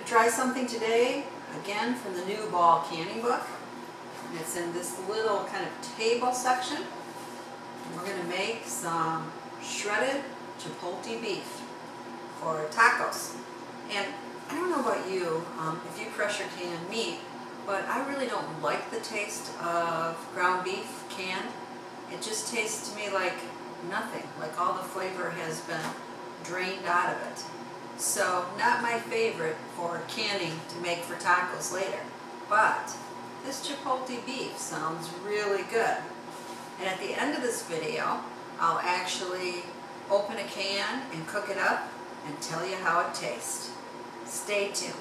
to try something today, again from the new Ball canning book. And it's in this little kind of table section. And we're going to make some shredded chipotle beef for tacos. And I don't know about you, if you pressure can meat, but I really don't like the taste of ground beef canned. It just tastes to me like nothing, like all the flavor has been drained out of it. So not my favorite for canning to make for tacos later. But this chipotle beef sounds really good. And at the end of this video, I'll actually open a can and cook it up and tell you how it tastes. Stay tuned.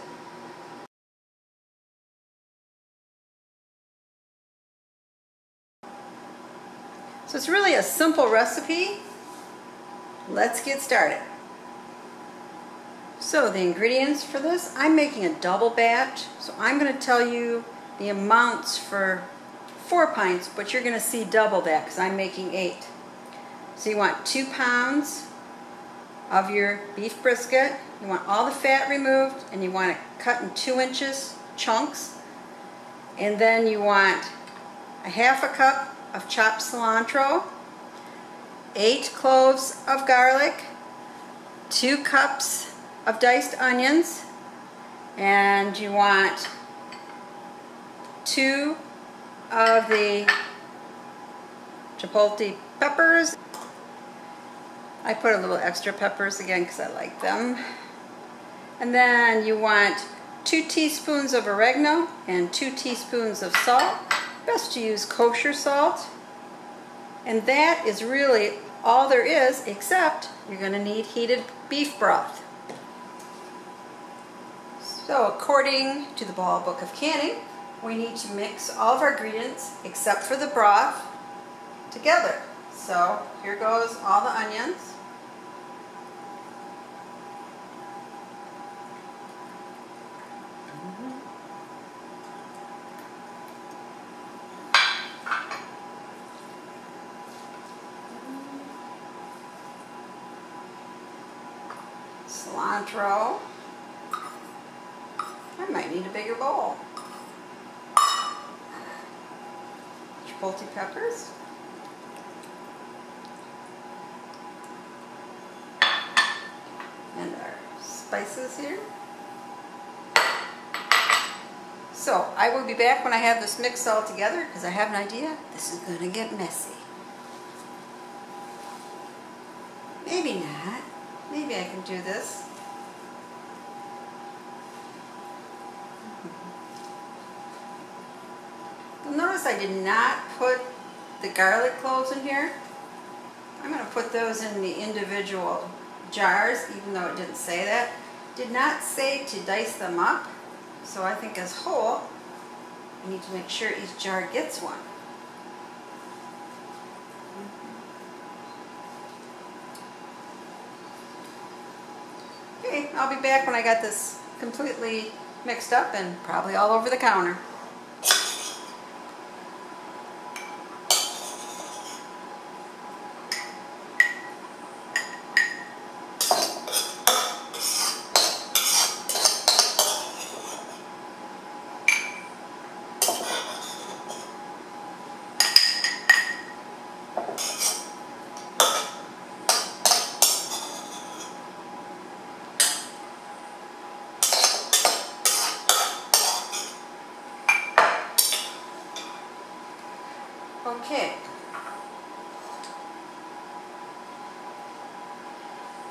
So it's really a simple recipe. Let's get started. So the ingredients for this, I'm making a double batch. So I'm going to tell you the amounts for 4 pints, but you're going to see double that because I'm making 8. So you want 2 pounds of your beef brisket. You want all the fat removed, and you want it cut in 2-inch chunks. And then you want a 1/2 cup of chopped cilantro, 8 cloves of garlic, 2 cups of diced onions, and you want 2 of the chipotle peppers. I put a little extra peppers again because I like them. And then you want 2 teaspoons of oregano and 2 teaspoons of salt. Best to use kosher salt. And that is really all there is, except you're going to need heated beef broth. So according to the Ball Book of Canning, we need to mix all of our ingredients except for the broth together. So here goes all the onions. Cilantro. I might need a bigger bowl. Chipotle peppers. And our spices here. So I will be back when I have this mixed all together because I have an idea. This is going to get messy. Maybe not. Maybe I can do this. You'll notice I did not put the garlic cloves in here. I'm going to put those in the individual jars, even though it didn't say that. Did not say to dice them up, so I think as whole, I need to make sure each jar gets one. Okay, I'll be back when I got this completely mixed up and probably all over the counter. Okay,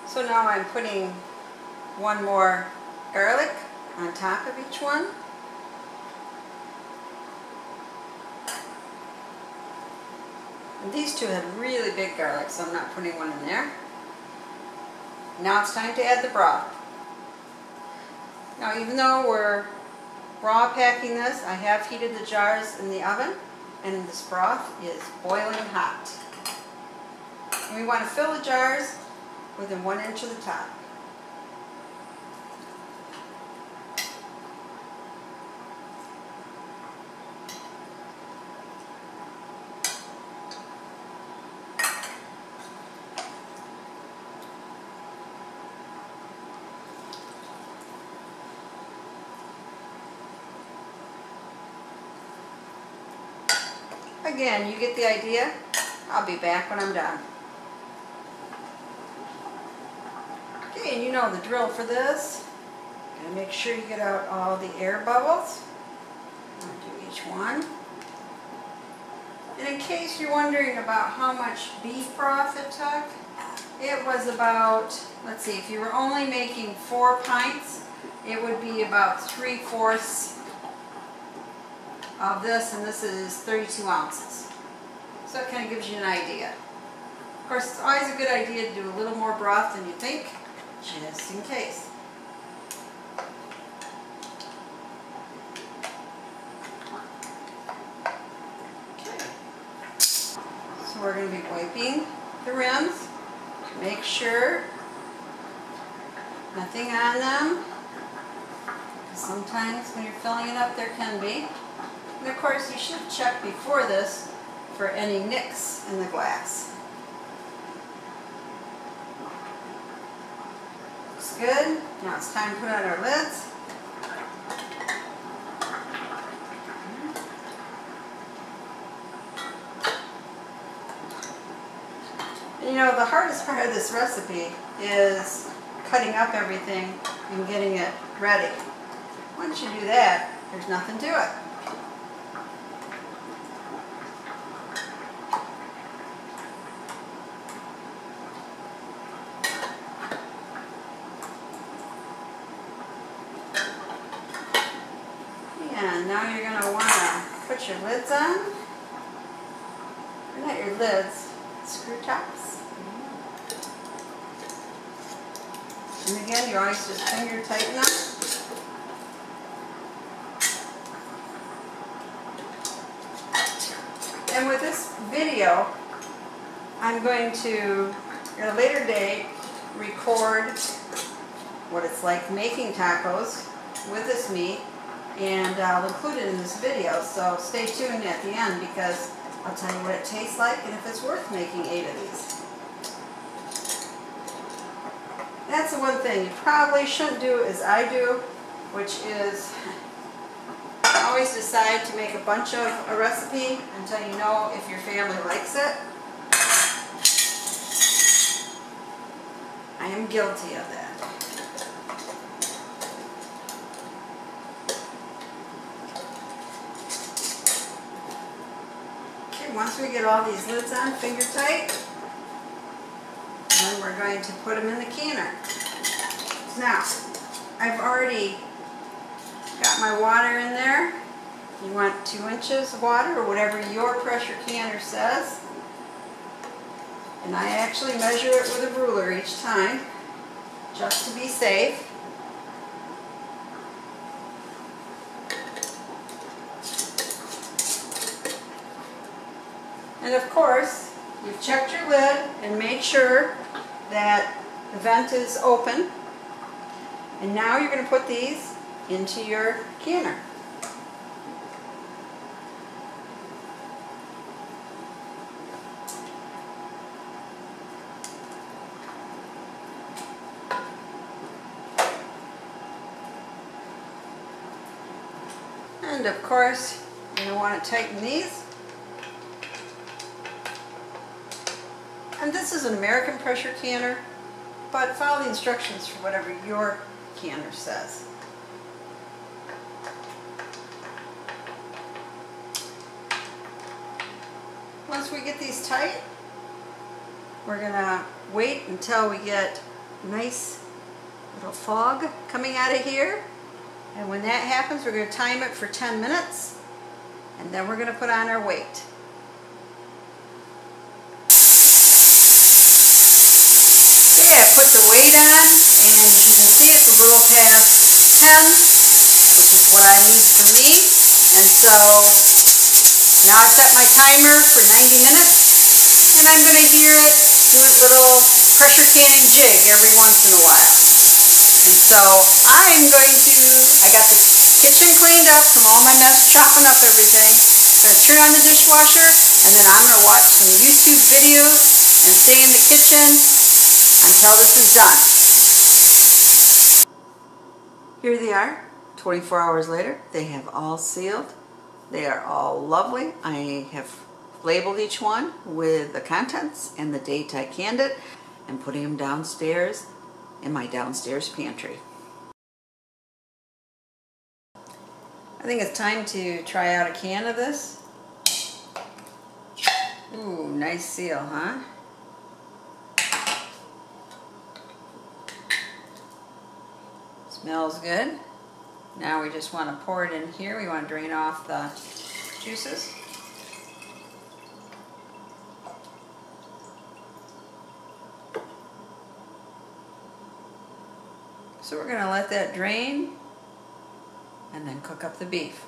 so now I'm putting 1 more garlic on top of each one. And these 2 have really big garlic, so I'm not putting 1 in there. Now it's time to add the broth. Now even though we're raw packing this, I have heated the jars in the oven. And this broth is boiling hot. And we want to fill the jars within 1 inch of the top. Again, you get the idea. I'll be back when I'm done. Okay, and you know the drill for this. Gotta make sure you get out all the air bubbles. I'm gonna do each one. And in case you're wondering about how much beef broth it took, it was about, let's see, if you were only making 4 pints, it would be about 3/4 of this, and this is 32 ounces. So it kind of gives you an idea. Of course, it's always a good idea to do a little more broth than you think, just in case. Okay. So we're going to be wiping the rims to make sure nothing on them. Sometimes when you're filling it up, there can be. And of course, you should check before this for any nicks in the glass. Looks good. Now it's time to put on our lids. And you know, the hardest part of this recipe is cutting up everything and getting it ready. Once you do that, there's nothing to it. And now you're going to want to put your lids on. Or not your lids, screw tops. And again, you always just finger tighten them. And with this video, I'm going to, at a later date, record what it's like making tacos with this meat, and I'll include it in this video, so stay tuned at the end because I'll tell you what it tastes like and if it's worth making 8 of these. That's the one thing you probably shouldn't do as I do, which is always decide to make a bunch of a recipe until you know if your family likes it. I am guilty of that. Once we get all these lids on, finger tight, then we're going to put them in the canner. Now, I've already got my water in there. You want 2 inches of water or whatever your pressure canner says. And I actually measure it with a ruler each time, just to be safe. And of course, you've checked your lid and made sure that the vent is open. And now you're going to put these into your canner. And of course, you're going to want to tighten these. And this is an American pressure canner, but follow the instructions for whatever your canner says. Once we get these tight, we're going to wait until we get nice little fog coming out of here. And when that happens, we're going to time it for 10 minutes, and then we're going to put on our weight. Okay, I put the weight on, and as you can see, it's a little past 10, which is what I need for me. And so now I've set my timer for 90 minutes, and I'm going to hear it do a little pressure canning jig every once in a while. And so I'm going to, I got the kitchen cleaned up from all my mess, chopping up everything. I'm going to turn on the dishwasher, and then I'm going to watch some YouTube videos and stay in the kitchen until this is done. Here they are, 24 hours later. They have all sealed. They are all lovely. I have labeled each one with the contents and the date I canned it, and putting them downstairs in my downstairs pantry. I think it's time to try out a can of this. Ooh, nice seal, huh? Smells good. Now we just want to pour it in here. We want to drain off the juices. So we're going to let that drain and then cook up the beef.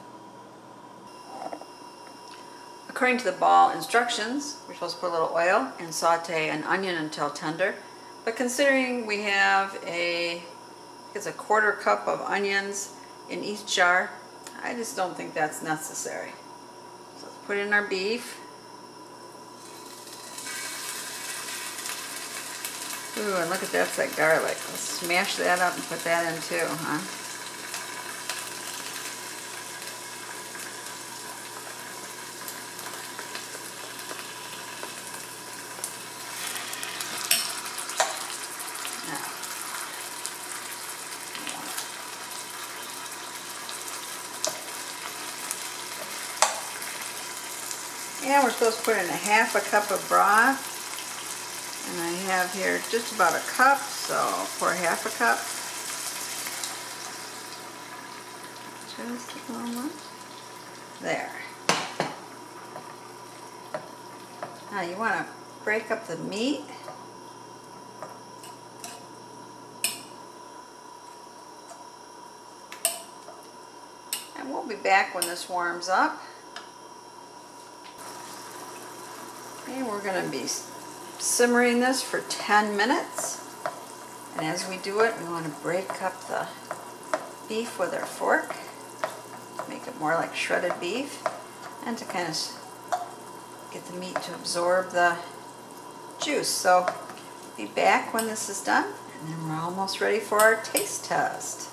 According to the ball instructions, we're supposed to put a little oil and saute an onion until tender. But considering we have it's a 1/4 cup of onions in each jar, I just don't think that's necessary. So let's put in our beef. Ooh, and look at that's that garlic. Let's smash that up and put that in too, huh? And we're supposed to put in a 1/2 cup of broth. And I have here just about a cup, so pour 1/2 cup. Just a moment. There. Now you want to break up the meat. And we'll be back when this warms up. And we're going to be simmering this for 10 minutes. And as we do it, we want to break up the beef with our fork, make it more like shredded beef, and to kind of get the meat to absorb the juice. So be back when this is done, and then we're almost ready for our taste test.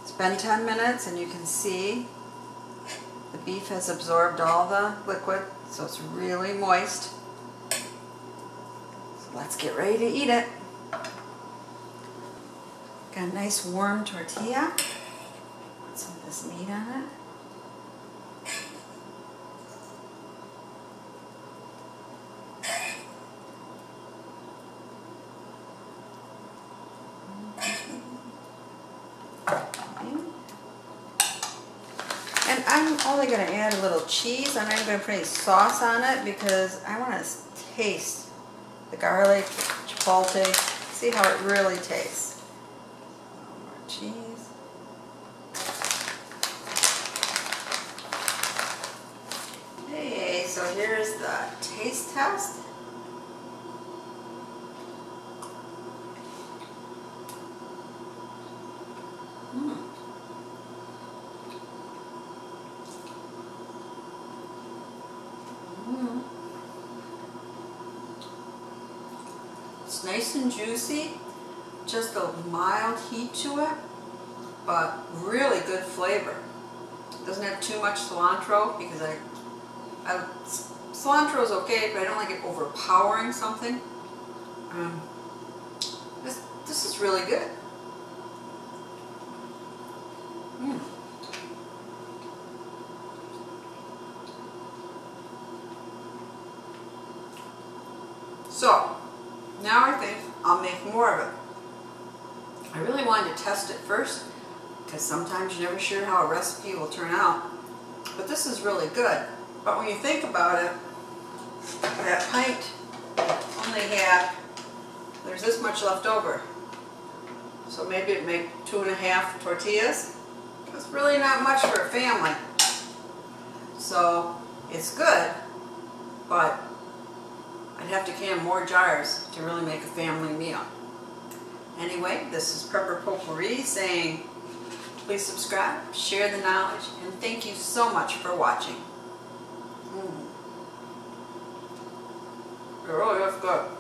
It's been 10 minutes, and you can see the beef has absorbed all the liquid, so it's really moist. So let's get ready to eat it. Got a nice warm tortilla. Put some of this meat on it. And I'm only going to add a little cheese. I'm not even going to put any sauce on it because I want to taste the garlic, chipotle, see how it really tastes. More cheese. Hey, so here's the taste test. It's nice and juicy, just a mild heat to it, but really good flavor. It doesn't have too much cilantro because cilantro is okay, but I don't like it overpowering something. This is really good. So, now I think I'll make more of it. I really wanted to test it first because sometimes you're never sure how a recipe will turn out. But this is really good. But when you think about it, that pint only had, there's this much left over. So maybe it'd make 2½ tortillas. It's really not much for a family. So it's good, but I'd have to can more jars to really make a family meal. Anyway, this is Prepper Potpourri saying please subscribe, share the knowledge, and thank you so much for watching. It really is good.